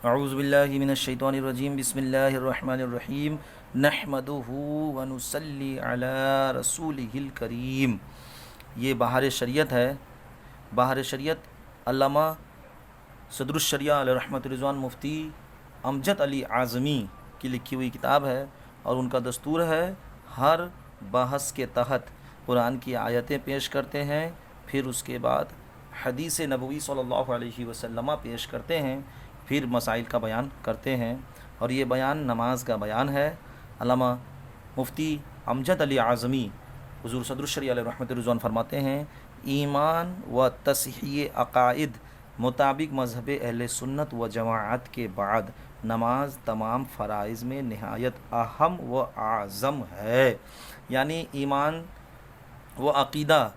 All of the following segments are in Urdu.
اعوذ باللہ من الشیطان الرجیم بسم اللہ الرحمن الرحیم نحمدہ ونصلی علی رسولہ الکریم۔ یہ بہار شریعت ہے۔ بہار شریعت علامہ صدر الشریعہ علیہ رحمۃ الرضوان مفتی امجد علی اعظمی کی لکھی ہوئی کتاب ہے، اور ان کا دستور ہے ہر بحث کے تحت قرآن کی آیتیں پیش کرتے ہیں، پھر اس کے بعد حدیث نبوی صلی اللہ علیہ وسلم پیش کرتے ہیں، پھر مسائل کا بیان کرتے ہیں، اور یہ بیان نماز کا بیان ہے۔ علامہ مفتی امجد علی اعظمی حضور صدر الشریعہ علیہ رحمۃ الرضوان فرماتے ہیں، ایمان و تصحیح عقائد مطابق مذہب اہل سنت و جماعت کے بعد نماز تمام فرائض میں نہایت اہم و اعظم ہے۔ یعنی ایمان و عقیدہ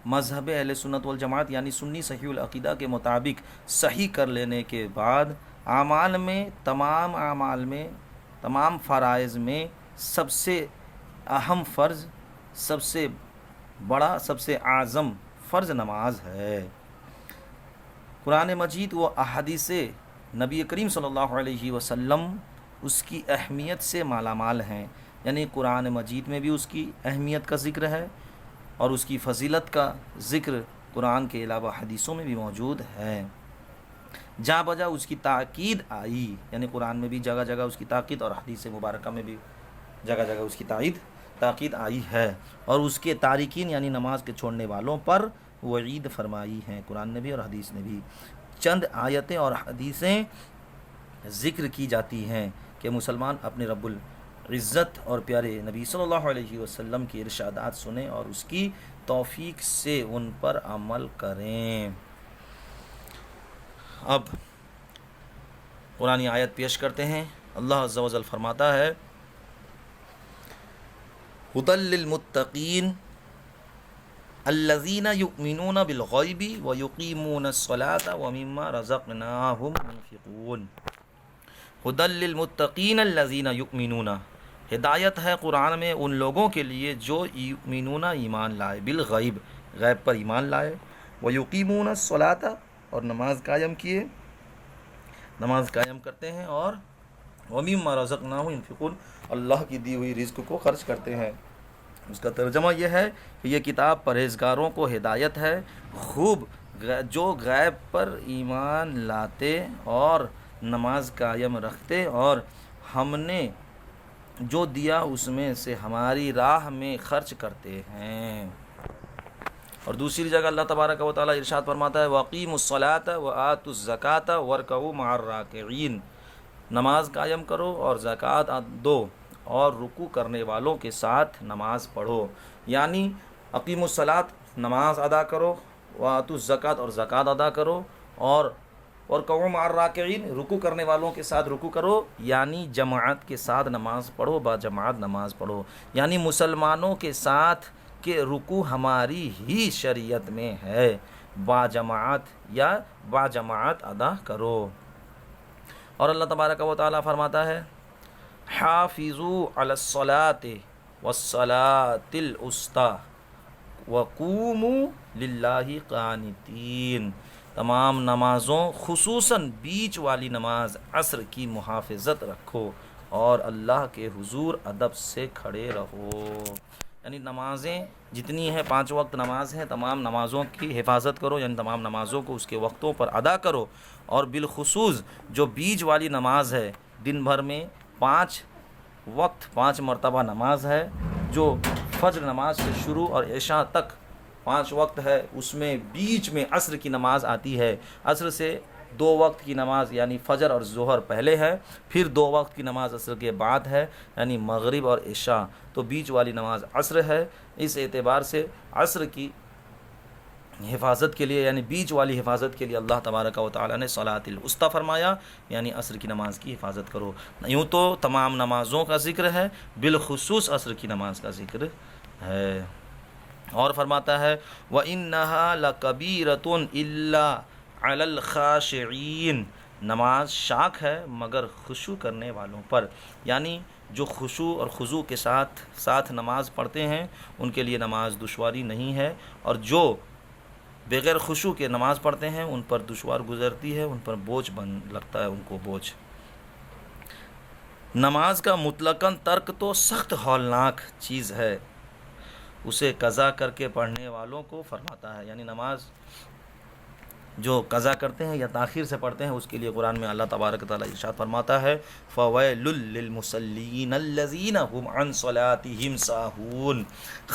مذہب اہل سنت والجماعت یعنی سنی صحیح العقیدہ کے مطابق صحیح کر لینے کے بعد اعمال میں تمام فرائض میں سب سے اہم فرض، سب سے بڑا، سب سے اعظم فرض نماز ہے۔ قرآن مجید و احادیث نبی کریم صلی اللہ علیہ وسلم اس کی اہمیت سے مالا مال ہیں، یعنی قرآن مجید میں بھی اس کی اہمیت کا ذکر ہے، اور اس کی فضیلت کا ذکر قرآن کے علاوہ حدیثوں میں بھی موجود ہے۔ جا بجا اس کی تاکید آئی، یعنی قرآن میں بھی جگہ جگہ اس کی تاکید، اور حدیث مبارکہ میں بھی جگہ جگہ اس کی تاکید آئی ہے، اور اس کے تارکین یعنی نماز کے چھوڑنے والوں پر وعید فرمائی ہیں، قرآن نے بھی اور حدیث نے بھی۔ چند آیتیں اور حدیثیں ذکر کی جاتی ہیں کہ مسلمان اپنے رب العزت اور پیارے نبی صلی اللہ علیہ وسلم کی ارشادات سنیں اور اس کی توفیق سے ان پر عمل کریں۔ اب قرآنی آیت پیش کرتے ہیں۔ اللہ عز و جل فرماتا ہے، ھدی للمتقین الذین یؤمنون بالغیب ویقیمون الصلاۃ ومما رزقناہم ينفقون۔ ھدی للمتقین الذین یؤمنون، ہدایت ہے قرآن میں ان لوگوں کے لیے جو یؤمنون ایمان لائے، بالغیب غیب پر ایمان لائے، ویقیمون الصلاۃ اور نماز قائم کرتے ہیں، اور ومما رزقناہم ينفقون اللہ کی دی ہوئی رزق کو خرچ کرتے ہیں۔ اس کا ترجمہ یہ ہے کہ یہ کتاب پرہیزگاروں کو ہدایت ہے، خوب جو غیب پر ایمان لاتے اور نماز قائم رکھتے، اور ہم نے جو دیا اس میں سے ہماری راہ میں خرچ کرتے ہیں۔ اور دوسری جگہ اللہ تبارک و تعالیٰ ارشاد فرماتا ہے، وَأَقِيمُوا الصَّلَاةَ وَآتُوا الزَّكَاةَ وَارْكَعُوا مَعَ الرَّاكِعِينَ، نماز قائم کرو اور زکوٰۃ دو اور رکوع کرنے والوں کے ساتھ نماز پڑھو، یعنی اقیم الصلاۃ نماز ادا کرو، وآتوا الزکوٰۃ اور زکوٰۃ ادا کرو، اور وارکعوا مع الراکعین رکوع کرنے والوں کے ساتھ رکوع کرو، یعنی جماعت کے ساتھ نماز پڑھو، با جماعت نماز پڑھو، یعنی مسلمانوں کے ساتھ کہ رکوع ہماری ہی شریعت میں ہے، با جماعت ادا کرو۔ اور اللہ تبارک و تعالیٰ فرماتا ہے، حافظوا علی الصلاۃ والصلاۃ الوسطی وقوموا للہ قانتین، تمام نمازوں خصوصاً بیچ والی نماز عصر کی محافظت رکھو اور اللہ کے حضور ادب سے کھڑے رہو۔ یعنی نمازیں جتنی ہیں 5 وقت نماز ہیں، تمام نمازوں کی حفاظت کرو، یعنی تمام نمازوں کو اس کے وقتوں پر ادا کرو، اور بالخصوص جو بیچ والی نماز ہے، دن بھر میں 5 وقت 5 مرتبہ نماز ہے، جو فجر نماز سے شروع اور عشاء تک 5 وقت ہے، اس میں بیچ میں عصر کی نماز آتی ہے، عصر سے 2 وقت کی نماز یعنی فجر اور ظہر پہلے ہے، پھر 2 وقت کی نماز عصر کے بعد ہے، یعنی مغرب اور عشاء، تو بیچ والی نماز عصر ہے۔ اس اعتبار سے عصر کی حفاظت کے لیے، یعنی بیچ والی حفاظت کے لیے اللہ تبارک و تعالیٰ نے صلاۃ الوسطیٰ فرمایا، یعنی عصر کی نماز کی حفاظت کرو۔ یوں تو تمام نمازوں کا ذکر ہے، بالخصوص عصر کی نماز کا ذکر ہے۔ اور فرماتا ہے، وَإِنَّهَا لَكَبِيرَةٌ إِلَّا عَلَى الْخَاشِعِينَ، نماز شاق ہے مگر خشوع کرنے والوں پر، یعنی جو خشوع اور خضوع کے ساتھ نماز پڑھتے ہیں ان کے لیے نماز دشواری نہیں ہے، اور جو بغیر خشوع کے نماز پڑھتے ہیں ان پر دشوار گزرتی ہے، ان پر بوجھ بن لگتا ہے، ان کو بوجھ۔ نماز کا مطلقاً ترک تو سخت ہولناک چیز ہے، اسے قضا کر کے پڑھنے والوں کو فرماتا ہے، یعنی نماز جو قضا کرتے ہیں یا تاخیر سے پڑھتے ہیں اس کے لیے قرآن میں اللہ تبارک و تعالیٰ ارشاد فرماتا ہے فَوَيْلٌ لِّلْمُصَلِّينَ الَّذِينَ هُمْ عَنْ صَلَاتِهِمْ سَاهُونَ،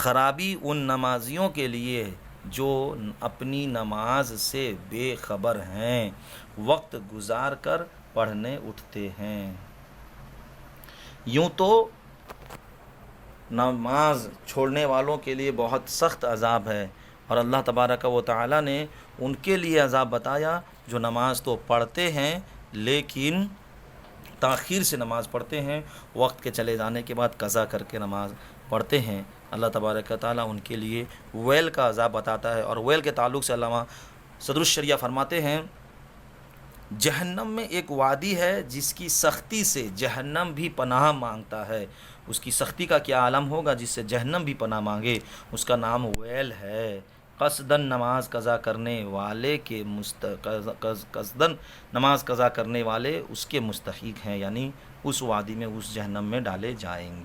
خرابی ان نمازیوں کے لیے جو اپنی نماز سے بے خبر ہیں، وقت گزار کر پڑھنے اٹھتے ہیں۔ یوں تو نماز چھوڑنے والوں کے لیے بہت سخت عذاب ہے، اور اللہ تبارک و تعالیٰ نے ان کے لیے عذاب بتایا جو نماز تو پڑھتے ہیں لیکن تاخیر سے نماز پڑھتے ہیں، وقت کے چلے جانے کے بعد قضا کر کے نماز پڑھتے ہیں۔ اللہ تبارک و تعالیٰ ان کے لیے ویل کا عذاب بتاتا ہے، اور ویل کے تعلق سے علامہ صدر الشریعہ فرماتے ہیں جہنم میں ایک وادی ہے جس کی سختی سے جہنم بھی پناہ مانگتا ہے۔ اس کی سختی کا کیا عالم ہوگا جس سے جہنم بھی پناہ مانگے، اس کا نام ویل ہے۔ قصداً نماز قضا کرنے والے کے قصداً نماز قضا کرنے والے اس کے مستحق ہیں، یعنی اس وادی میں، اس جہنم میں ڈالے جائیں گے۔